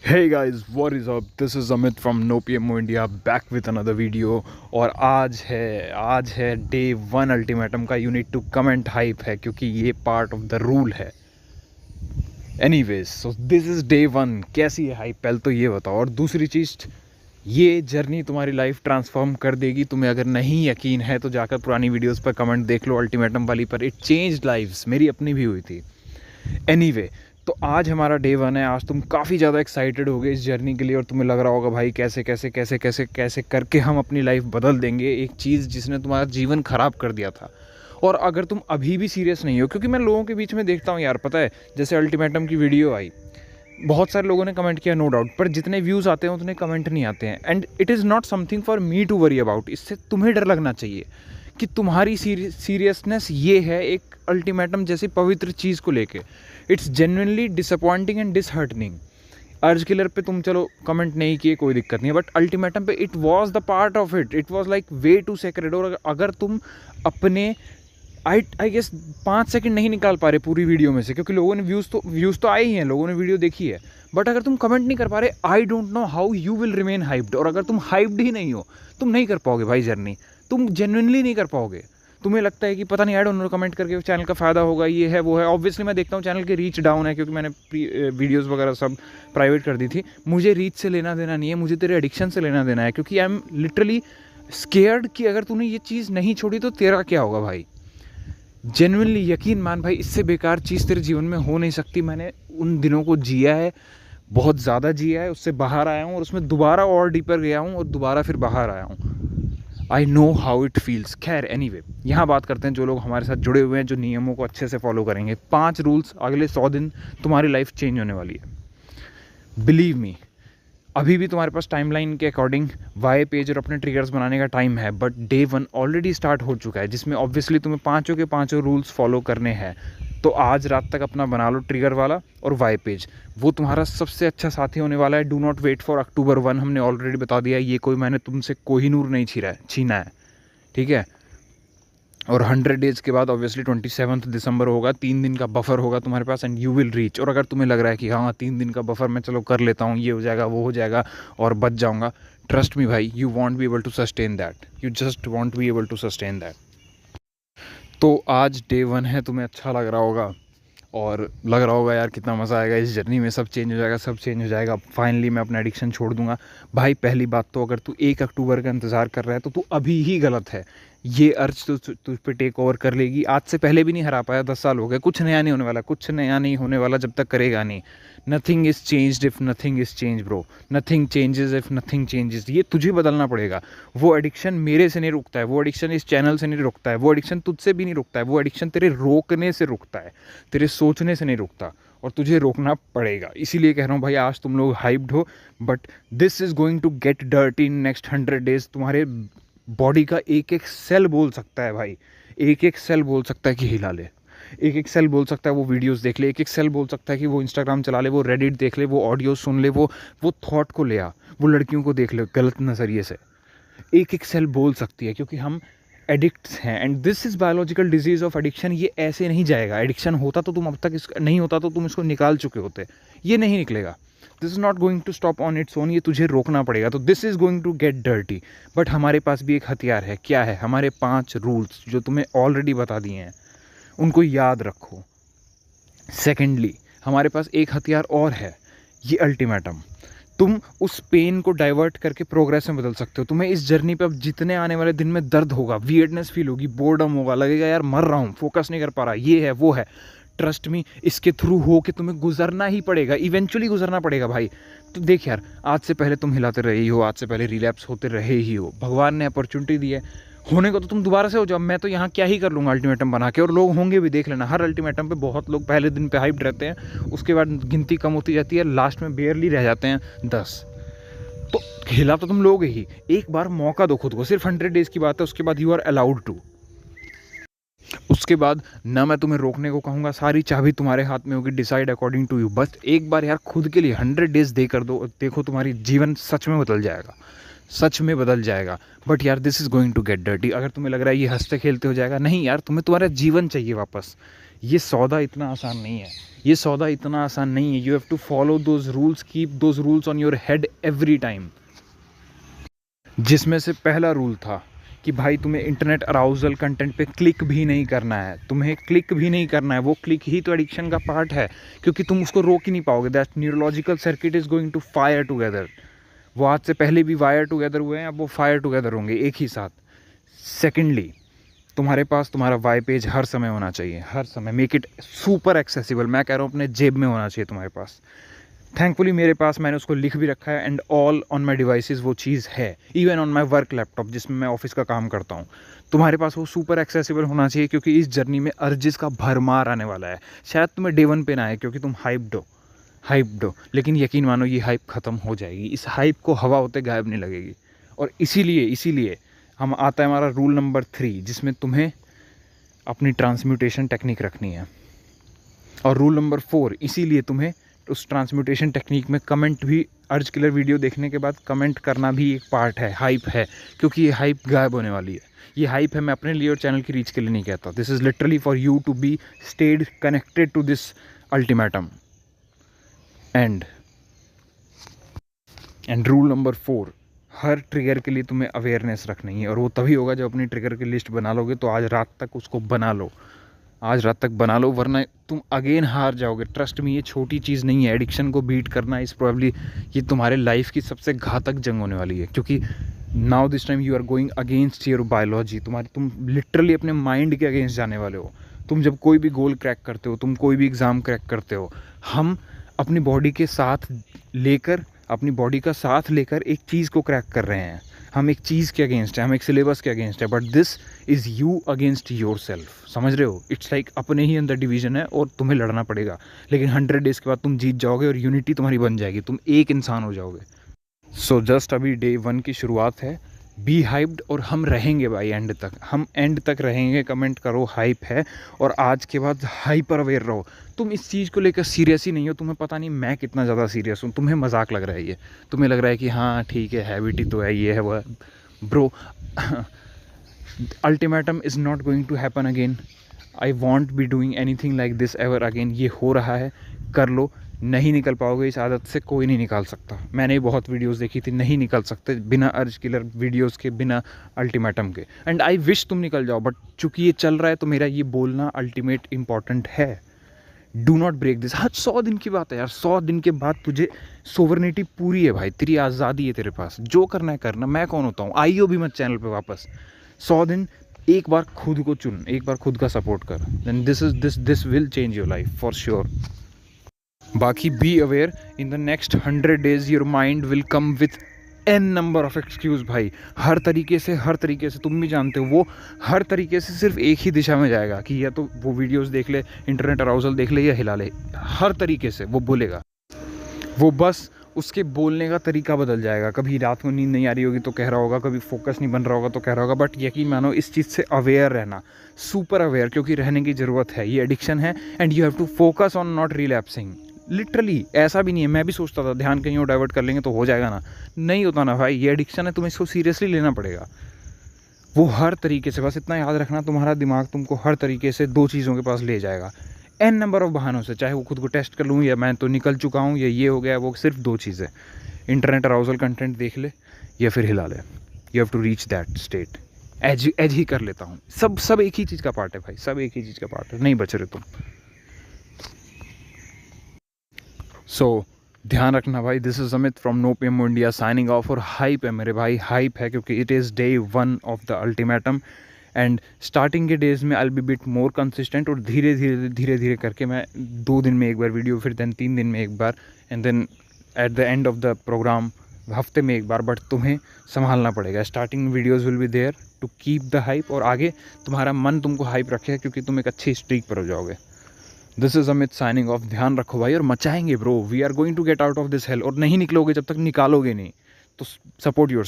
Hey guys, what is up? This is Amit from No PMO India back with another video। और आज है day 1 ultimatum का। You need to comment hype है क्योंकि ये part of the rule है। Anyways, so this is day 1। कैसी है हाइप, पहले तो ये बताओ। और दूसरी चीज़, ये जर्नी तुम्हारी लाइफ ट्रांसफॉर्म कर देगी। तुम्हें अगर नहीं यकीन है तो जाकर पुरानी वीडियोस पर कमेंट देख लो अल्टीमेटम वाली पर। इट चेंज्ड लाइव्स, मेरी अपनी भी हुई थी। एनीवे, तो आज हमारा डे 1 है। आज तुम काफ़ी ज़्यादा एक्साइटेड हो गए इस जर्नी के लिए और तुम्हें लग रहा होगा भाई कैसे कैसे कैसे कैसे कैसे करके हम अपनी लाइफ बदल देंगे, एक चीज़ जिसने तुम्हारा जीवन ख़राब कर दिया था। और अगर तुम अभी भी सीरियस नहीं हो, क्योंकि मैं लोगों के बीच में देखता हूँ यार, पता है, जैसे अल्टीमेटम की वीडियो आई, बहुत सारे लोगों ने कमेंट किया नो डाउट, पर जितने व्यूज़ आते हैं उतने कमेंट नहीं आते हैं। And it is not something for me to worry about. इससे तुम्हें डर लगना चाहिए कि तुम्हारी सीरियसनेस ये है एक अल्टीमेटम जैसी पवित्र चीज़ को लेके। It's genuinely disappointing and disheartening. Urge killer पे तुम चलो कमेंट नहीं किए, कोई दिक्कत नहीं है, बट अल्टीमेटम पे it was the part of it. It was like way too sacred. और अगर तुम अपने आई गेस 5 सेकंड नहीं निकाल पा रहे पूरी वीडियो में से, क्योंकि लोगों ने व्यूज़ तो आए ही हैं, लोगों ने वीडियो देखी है, बट अगर तुम कमेंट नहीं कर पा रहे, I don't know how you will remain hyped. और अगर तुम हाइप्ड ही नहीं हो, तुम नहीं कर पाओगे भाई जर्नी, तुम जेन्युइनली नहीं कर पाओगे। तुम्हें लगता है कि पता नहीं ऐड उन्होंने कमेंट करके चैनल का फ़ायदा होगा, ये है वो है। ऑब्वियसली मैं देखता हूँ चैनल की रीच डाउन है, क्योंकि मैंने वीडियोज़ वगैरह सब प्राइवेट कर दी थी। मुझे रीच से लेना देना नहीं है, मुझे तेरे एडिक्शन से लेना देना है, क्योंकि आई एम लिटरली स्केयर्ड कि अगर तूने ये चीज़ नहीं छोड़ी तो तेरा क्या होगा भाई। जेन्युइनली यकीन मान भाई, इससे बेकार चीज़ तेरे जीवन में हो नहीं सकती। मैंने उन दिनों को जिया है, बहुत ज़्यादा जिया है, उससे बाहर आया हूँ और उसमें दोबारा और डीपर गया हूँ और दोबारा फिर बाहर आया हूँ। I know how it feels. खैर एनीवे, यहाँ बात करते हैं जो लोग हमारे साथ जुड़े हुए हैं, जो नियमों को अच्छे से फॉलो करेंगे। 5 रूल्स, अगले 100 दिन तुम्हारी लाइफ चेंज होने वाली है। बिलीव मी, अभी भी तुम्हारे पास टाइमलाइन के अकॉर्डिंग वाई पेज और अपने ट्रिगर्स बनाने का टाइम है, बट डे 1 ऑलरेडी स्टार्ट हो चुका है, जिसमें ऑब्वियसली तुम्हें 5 के 5 रूल्स फॉलो करने हैं। तो आज रात तक अपना बना लो ट्रिगर वाला और वाई पेज, वो तुम्हारा सबसे अच्छा साथी होने वाला है। Do not wait for October 1, हमने ऑलरेडी बता दिया, ये कोई मैंने तुमसे कोहिनूर नहीं छीना है, ठीक है। और 100 डेज़ के बाद ऑब्वियसली 27 दिसंबर होगा, 3 दिन का बफर होगा तुम्हारे पास, एंड यू विल रीच। और अगर तुम्हें लग रहा है कि हाँ 3 दिन का बफर मैं चलो कर लेता हूँ, ये हो जाएगा वो हो जाएगा और बच जाऊँगा, ट्रस्ट मी भाई, you won't be able to sustain that. You just won't be able to sustain that. तो आज डे 1 है, तुम्हें अच्छा लग रहा होगा और लग रहा होगा यार कितना मज़ा आएगा इस जर्नी में, सब चेंज हो जाएगा, सब चेंज हो जाएगा, फाइनली मैं अपना एडिक्शन छोड़ दूंगा। भाई पहली बात तो, अगर तू 1 अक्टूबर का इंतज़ार कर रहा है तो तू अभी ही गलत है। ये अर्ज तो तुझ पे टेक ओवर कर लेगी। आज से पहले भी नहीं हरा पाया, 10 साल हो गए, कुछ नया नहीं होने वाला, कुछ नया नहीं होने वाला जब तक करेगा नहीं। Nothing is changed if nothing is change bro. Nothing changes if nothing changes. ये तुझे बदलना पड़ेगा। वो एडिक्शन मेरे से नहीं रुकता है, वो एडिक्शन इस चैनल से नहीं रुकता है, वो एडिक्शन तुझसे भी नहीं रुकता है, वो एडिक्शन तेरे रोकने से रुकता है, तेरे सोचने से नहीं रुकता, और तुझे रोकना पड़ेगा। इसीलिए कह रहा हूँ भाई, आज तुम लोग हाइप्ड हो, but this is going to get dirty in next 100 days. तुम्हारे बॉडी का एक एक सेल बोल सकता है भाई, एक एक सेल बोल सकता है कि हिला ले, एक एक सेल बोल सकता है वो वीडियोस देख ले, एक एक सेल बोल सकता है कि वो इंस्टाग्राम चला ले, वो रेडिट देख ले, वो ऑडियो सुन ले, वो थॉट को ले आ, वो लड़कियों को देख ले गलत नज़रिए से। एक एक सेल बोल सकती है, क्योंकि हम एडिक्ट्स हैं, and this is biological disease of addiction. ये ऐसे नहीं जाएगा। एडिक्शन होता तो तुम अब तक नहीं होता तो तुम इसको निकाल चुके होते, ये नहीं निकलेगा। This is not going to stop on its own, ये तुझे रोकना पड़ेगा। तो this is going to get dirty, but हमारे पास भी एक हथियार है। क्या है? हमारे 5 रूल्स जो तुम्हें ऑलरेडी बता दिए हैं, उनको याद रखो। सेकेंडली, हमारे पास एक हथियार और है, ये अल्टीमेटम। तुम उस पेन को डाइवर्ट करके प्रोग्रेस में बदल सकते हो। तुम्हें इस जर्नी पे अब जितने आने वाले दिन में दर्द होगा, वियर्डनेस फील होगी, बोर्डम होगा, लगेगा यार मर रहा हूँ, फोकस नहीं कर पा रहा, ये है वो है, ट्रस्ट मी, इसके थ्रू हो के तुम्हें गुजरना ही पड़ेगा, इवेंचुअली गुजरना पड़ेगा भाई। तो देख यार, आज से पहले तुम हिलाते रहे ही हो, आज से पहले रिलैप्स होते रहे ही हो, भगवान ने अपॉर्चुनिटी दी है, होने को तो तुम दोबारा से हो जाओ। मैं तो यहाँ क्या ही कर लूँगा अल्टीमेटम बना के, और लोग होंगे भी, देख लेना। हर अल्टीमेटम पे बहुत लोग पहले दिन पे हाइप्ड रहते हैं, उसके बाद गिनती कम होती जाती है, लास्ट में बेयरली रह जाते हैं 10। तो हिला तो तुम लोगे ही। एक बार मौका दो खुद को, सिर्फ 100 डेज़ की बात है, उसके बाद यू आर अलाउड टू। उसके बाद ना मैं तुम्हें रोकने को कहूँगा, सारी चाबी तुम्हारे हाथ में होगी, डिसाइड अकॉर्डिंग टू यू। बस एक बार यार खुद के लिए 100 डेज़ दे कर दो, देखो तुम्हारी जीवन सच में बदल जाएगा, सच में बदल जाएगा। बट यार this is going to get dirty. अगर तुम्हें लग रहा है ये हंसते खेलते हो जाएगा, नहीं यार, तुम्हें तुम्हारा जीवन चाहिए वापस। ये सौदा इतना आसान नहीं है, ये सौदा इतना आसान नहीं है। You have to follow those rules, keep those rules on your head every time. जिसमें से पहला रूल था कि भाई तुम्हें इंटरनेट अराउजल कंटेंट पे क्लिक भी नहीं करना है, तुम्हें क्लिक भी नहीं करना है। वो क्लिक ही तो एडिक्शन का पार्ट है, क्योंकि तुम उसको रोक ही नहीं पाओगे। That neurological circuit is going to fire together. वो आज से पहले भी वायर टुगेदर हुए हैं, अब वो फायर टुगेदर होंगे एक ही साथ। सेकेंडली, तुम्हारे पास तुम्हारा वाई पेज हर समय होना चाहिए, हर समय। Make it super accessible. मैं कह रहा हूँ अपने जेब में होना चाहिए तुम्हारे पास। थैंकफुली मेरे पास, मैंने उसको लिख भी रखा है, and all on my devices वो चीज़ है। Even on my work laptop जिसमें मैं ऑफिस का काम करता हूँ, तुम्हारे पास वो सुपर एक्सेसिबल होना चाहिए, क्योंकि इस जर्नी में अर्जिस का भरमार आने वाला है। शायद तुम्हें डे 1 पे ना आए क्योंकि तुम हाइप्ड हो, लेकिन यकीन मानो ये हाइप ख़त्म हो जाएगी। इस हाइप को हवा होते गायब नहीं लगेगी। और इसीलिए हम आता है हमारा रूल नंबर 3, जिसमें तुम्हें अपनी ट्रांसम्यूटेशन टेक्निक रखनी है। और रूल नंबर 4, इसीलिए तुम्हें उस ट्रांसम्यूटेशन टेक्निक में कमेंट भी, अर्ज किलर वीडियो देखने के बाद कमेंट करना भी एक पार्ट है, हाइप है, क्योंकि ये हाइप गायब होने वाली है। ये हाइप है, मैं अपने लिए और चैनल की रीच के लिए नहीं कहता। This is literally for you to be stayed connected to this ultimatum. And rule number 4, हर ट्रिगर के लिए तुम्हें अवेयरनेस रखनी है। और वो तभी होगा जब अपनी ट्रिगर की लिस्ट बना लोगे। तो आज रात तक उसको बना लो, आज रात तक बना लो, वरना तुम अगेन हार जाओगे। ट्रस्ट में, ये छोटी चीज़ नहीं है। एडिक्शन को बीट करना इस प्रॉब्ली ये तुम्हारे लाइफ की सबसे घातक जंग होने वाली है, क्योंकि now this time you are going against your biology. तुम लिटरली अपने माइंड के अगेंस्ट जाने वाले हो। तुम जब कोई भी गोल क्रैक करते हो, तुम कोई भी एग्ज़ाम क्रैक करते हो, हम अपनी बॉडी के साथ लेकर, अपनी बॉडी का साथ लेकर एक चीज़ को क्रैक कर रहे हैं। हम एक चीज़ के अगेंस्ट है, हम एक सिलेबस के अगेंस्ट है, but this is you against your self. समझ रहे हो? इट्स लाइक अपने ही अंदर डिवीजन है और तुम्हें लड़ना पड़ेगा। लेकिन 100 डेज़ के बाद तुम जीत जाओगे और यूनिटी तुम्हारी बन जाएगी, तुम एक इंसान हो जाओगे। सो जस्ट अभी डे 1 की शुरुआत है। बी हाइप्ड, और हम रहेंगे भाई एंड तक, हम एंड तक रहेंगे। कमेंट करो हाइप है, और आज के बाद हाइपर अवेयर रहो। तुम इस चीज़ को लेकर सीरियस ही नहीं हो। तुम्हें पता नहीं मैं कितना ज़्यादा सीरियस हूँ। तुम्हें मजाक लग रहा है ये, तुम्हें लग रहा है कि हाँ ठीक है, हैबिट ही तो है, ये है वो है। Bro, ultimatum is not going to happen again. I won't be doing anything like this ever again. ये हो रहा है, कर लो। नहीं निकल पाओगे इस आदत से, कोई नहीं निकाल सकता। मैंने बहुत वीडियोस देखी थी, नहीं निकल सकते बिना अर्ज किलर वीडियोस के, बिना अल्टीमेटम के। एंड आई विश तुम निकल जाओ, बट चूंकि ये चल रहा है तो मेरा ये बोलना अल्टीमेट इंपॉर्टेंट है। Do not break this. हाँ, 100 दिन की बात है यार। 100 दिन के बाद तुझे सोवरनिटी पूरी है भाई, तेरी आज़ादी है तेरे पास, जो करना है करना। मैं कौन होता हूँ? आइयो भी मत चैनल पे वापस। 100 दिन एक बार खुद को चुन, एक बार खुद का सपोर्ट कर, then this will change your life for sure. बाकी be aware, in the next 100 days your mind will come with an number of excuses भाई। हर तरीके से तुम भी जानते हो, वो हर तरीके से सिर्फ एक ही दिशा में जाएगा कि या तो वो वीडियोस देख ले, इंटरनेट अराउजल देख ले, या हिला ले। हर तरीके से वो बोलेगा। वो बस उसके बोलने का तरीका बदल जाएगा। कभी रात को नींद नहीं आ रही होगी तो कह रहा होगा, कभी फोकस नहीं बन रहा होगा तो कह रहा होगा। बट यकीन मानो, इस चीज़ से अवेयर रहना, सुपर अवेयर, क्योंकि रहने की ज़रूरत है। ये एडिक्शन है, and you have to focus on not relapsing. Literally ऐसा भी नहीं है। मैं भी सोचता था ध्यान कहीं और डाइवर्ट कर लेंगे तो हो जाएगा ना, नहीं होता ना भाई। ये एडिक्शन है, तुम्हें इसको सीरियसली लेना पड़ेगा। वो हर तरीके से, बस इतना याद रखना, तुम्हारा दिमाग तुमको हर तरीके से 2 चीज़ों के पास ले जाएगा, एन नंबर ऑफ बहानों से। चाहे वो खुद को टेस्ट कर लूँ, या मैं तो निकल चुका हूँ, या ये हो गया। वो सिर्फ 2 चीज़ें, इंटरनेट अराउजल कंटेंट देख ले या फिर हिला ले। You have to reach that state. एज ही कर लेता हूँ। सब एक ही चीज़ का पार्ट है भाई, सब एक ही चीज़ का पार्ट है, नहीं बच रहे तुम। सो ध्यान रखना भाई। This is Amit from no PM India signing off. और हाइप है मेरे भाई, हाइप है, क्योंकि it is day 1 of the ultimatum. And starting के डेज़ में I will be bit more consistent, और धीरे धीरे करके मैं 2 दिन में एक बार वीडियो, फिर देन 3 दिन में एक बार, and then at the end of the program हफ्ते में एक बार। बट तुम्हें संभालना पड़ेगा। Starting videos will be there to keep the hype, और आगे तुम्हारा मन तुमको हाइप रखेगा, क्योंकि तुम एक अच्छी स्ट्रीक पर हो जाओगे। This is Amit signing off. ध्यान रखो भाई, और मचाएंगे bro. We are going to get out of this hell. और नहीं निकलोगे जब तक निकालोगे नहीं, तो सपोर्ट योर